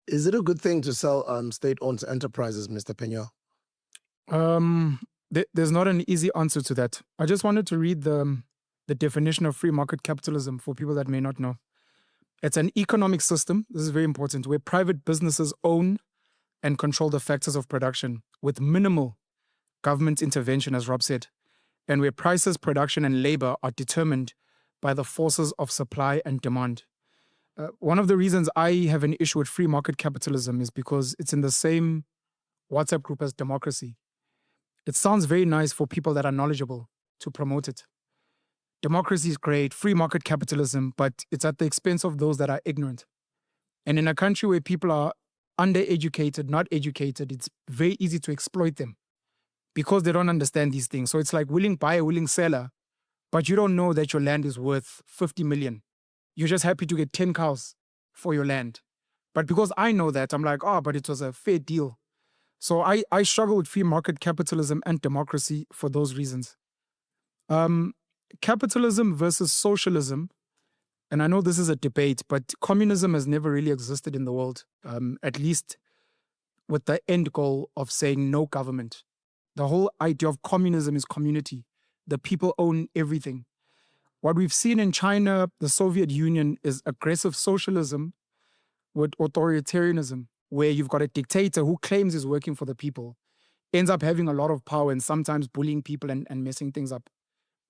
Is it a good thing to sell state-owned enterprises, Mr. Peña? There's not an easy answer to that. I just wanted to read the definition of free market capitalism for people that may not know. It's an economic system, this is very important, where private businesses own and control the factors of production with minimal government intervention, as Rob said, and where prices, production, and labor are determined by the forces of supply and demand. One of the reasons I have an issue with free market capitalism is because it's in the same WhatsApp group as democracy. It sounds very nice for people that are knowledgeable to promote it. Democracy is great, free market capitalism, but it's at the expense of those that are ignorant. And in a country where people are undereducated, not educated, it's very easy to exploit them because they don't understand these things. So it's like willing buyer, willing seller, but you don't know that your land is worth 50 million. You're just happy to get 10 cows for your land. But because I know that, I'm like, but it was a fair deal. So I struggle with free market capitalism and democracy for those reasons. Capitalism versus socialism, and I know this is a debate, but communism has never really existed in the world, at least with the end goal of saying no government. The whole idea of communism is community. The people own everything. What we've seen in China, the Soviet Union, is aggressive socialism with authoritarianism, where you've got a dictator who claims he's working for the people, ends up having a lot of power and sometimes bullying people and messing things up.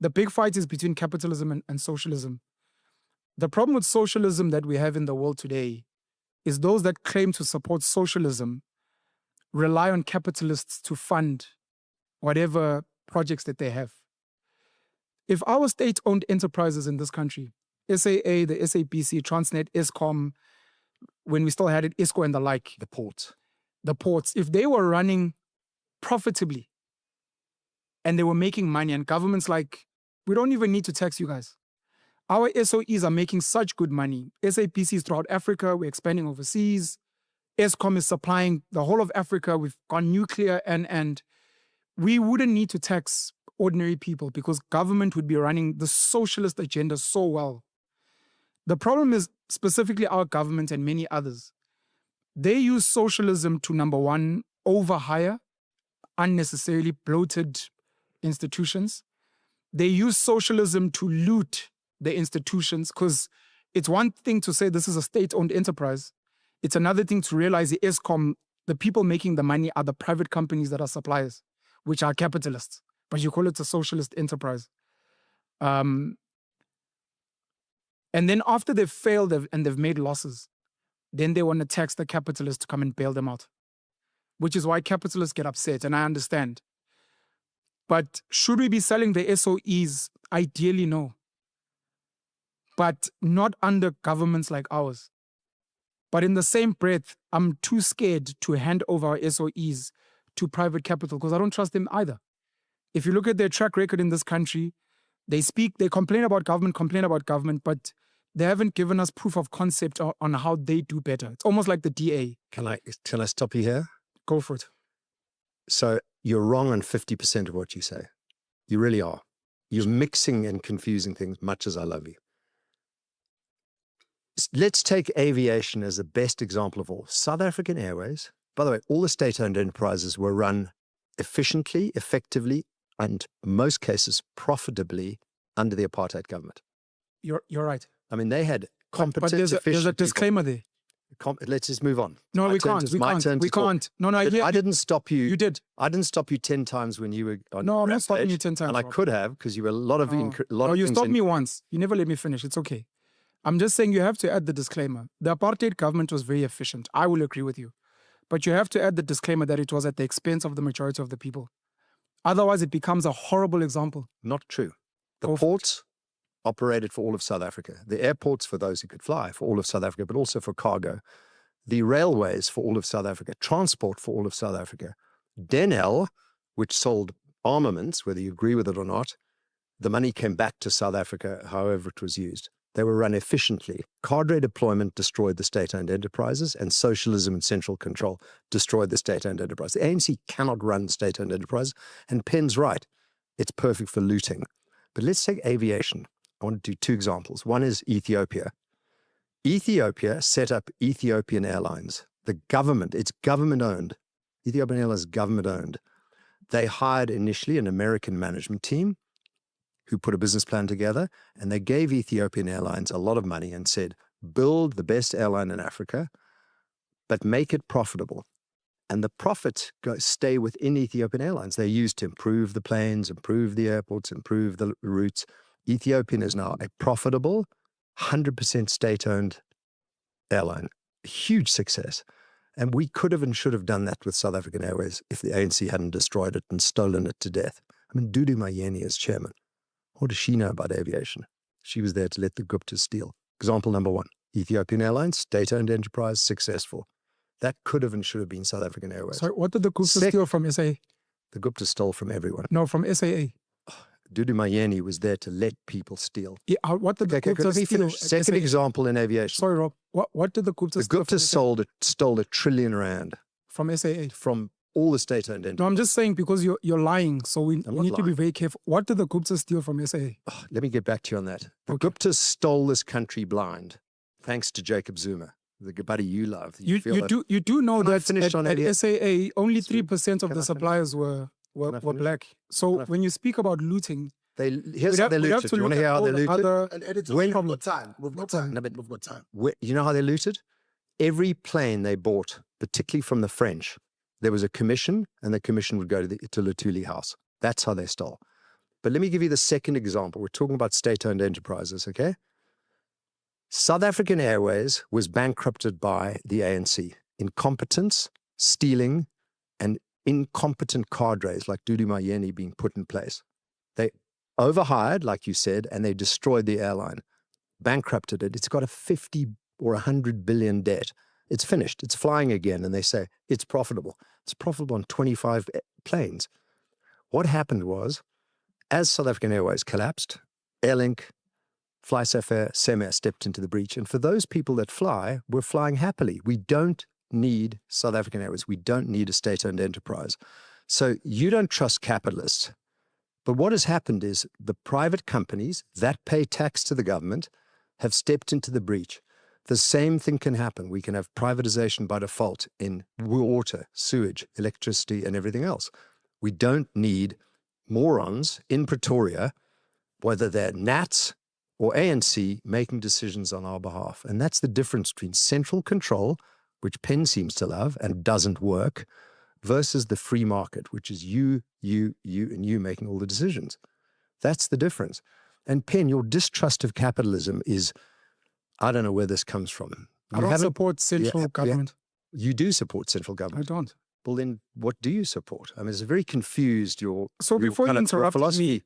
The big fight is between capitalism and socialism. The problem with socialism that we have in the world today is those that claim to support socialism rely on capitalists to fund whatever projects that they have. If our state-owned enterprises in this country, SAA, the SABC, Transnet, Eskom, when we still had it, ISCO and the like. The ports, if they were running profitably and they were making money and government's like, we don't even need to tax you guys. Our SOEs are making such good money. SABCs throughout Africa, we're expanding overseas. Eskom is supplying the whole of Africa. We've gone nuclear and we wouldn't need to tax ordinary people because government would be running the socialist agenda so well. The problem is specifically our government and many others. They use socialism to, number one, overhire unnecessarily bloated institutions. They use socialism to loot the institutions because it's one thing to say this is a state-owned enterprise. It's another thing to realize the Eskom, the people making the money are the private companies that are suppliers, which are capitalists. But you call it a socialist enterprise. And then after they've failed and they've made losses, then they want to tax the capitalists to come and bail them out, which is why capitalists get upset, and I understand. But should we be selling the SOEs? Ideally, no. But not under governments like ours. But in the same breath, I'm too scared to hand over our SOEs to private capital because I don't trust them either. If you look at their track record in this country, they complain about government, but they haven't given us proof of concept on how they do better. It's almost like the DA. Can I stop you here? Go for it. So you're wrong on 50% of what you say. You really are. You're mixing and confusing things, much as I love you. Let's take aviation as the best example of all. South African Airways, by the way, all the state-owned enterprises were run efficiently, effectively, and in most cases profitably under the apartheid government. You're right. I mean, they had competent, but there's a disclaimer there. Let's just move on. No, we can't. We can't. No, I didn't stop you. You did. I didn't stop you 10 times when you were on No, I'm Rampage, not stopping you 10 times. And I could have, because you were a lot of No, you stopped me once. You never let me finish. It's okay. I'm just saying you have to add the disclaimer. The apartheid government was very efficient. I will agree with you. But you have to add the disclaimer that it was at the expense of the majority of the people. Otherwise, it becomes a horrible example. Not true. The ports operated for all of South Africa. The airports for those who could fly for all of South Africa, but also for cargo. The railways for all of South Africa. Transport for all of South Africa. Denel, which sold armaments, whether you agree with it or not, the money came back to South Africa, however it was used. They were run efficiently. Cadre deployment destroyed the state-owned enterprises, and socialism and central control destroyed the state-owned enterprise. The ANC cannot run state-owned enterprises, and Penn's right. It's perfect for looting. But let's take aviation. I want to do two examples. One is Ethiopia. Ethiopia set up Ethiopian Airlines, the government, it's government owned. Ethiopian Airlines is government owned. They hired initially an American management team who put a business plan together, and they gave Ethiopian Airlines a lot of money and said, build the best airline in Africa, but make it profitable. And the profits stay within Ethiopian Airlines. They're used to improve the planes, improve the airports, improve the routes. Ethiopian is now a profitable, 100% state-owned airline. A huge success. And we could have and should have done that with South African Airways if the ANC hadn't destroyed it and stolen it to death. I mean, Dudu Mayeni is chairman. What does she know about aviation? She was there to let the Guptas steal. Example number one, Ethiopian Airlines, state-owned enterprise, successful. That could have and should have been South African Airways. Sorry, what did the Guptas steal from SAA? The Guptas stole from everyone. No, from SAA. Dudu Mayeni was there to let people steal. Yeah, what did the Guptas let me steal? finish. Second example in aviation. Sorry, Rob. What did the Guptas steal? The Guptas stole R1 trillion from SAA. From all the state-owned entities. No, I'm just saying because you're lying, so we need to be very careful. What did the Guptas steal from SAA? Oh, let me get back to you on that. The Guptas stole this country blind, thanks to Jacob Zuma, the buddy you love. You do know that at SAA only 3% of the suppliers were black. So when you speak about looting, here's how they looted. You want to hear how they looted? And editor, we've got time. We've got time. No, but we've got time. You know how they looted? Every plane they bought, particularly from the French, there was a commission, and the commission would go to Luthuli House. That's how they stole. But let me give you the second example. We're talking about state-owned enterprises, okay? South African Airways was bankrupted by the ANC. Incompetence, stealing, and incompetent cadres like Dudu Mayeni being put in place. They overhired, like you said, and they destroyed the airline, bankrupted it. It's got a 50 or 100 billion debt. It's finished. It's flying again. And they say it's profitable. It's profitable on 25 planes. What happened was, as South African Airways collapsed, Airlink, FlySafair, Semair stepped into the breach. And for those people that fly, we're flying happily. We don't need South African Airways. We don't need a state-owned enterprise. So you don't trust capitalists. But what has happened is the private companies that pay tax to the government have stepped into the breach. The same thing can happen. We can have privatization by default in water, sewage, electricity, and everything else. We don't need morons in Pretoria, whether they're Nats or ANC, making decisions on our behalf. And that's the difference between central control, which Penn seems to love and doesn't work, versus the free market, which is you, and you making all the decisions. That's the difference. And Penn, your distrust of capitalism is, I don't know where this comes from. I don't support central government. You do support central government. I don't. Well, then what do you support? I mean, it's very confused, So before you interrupt me,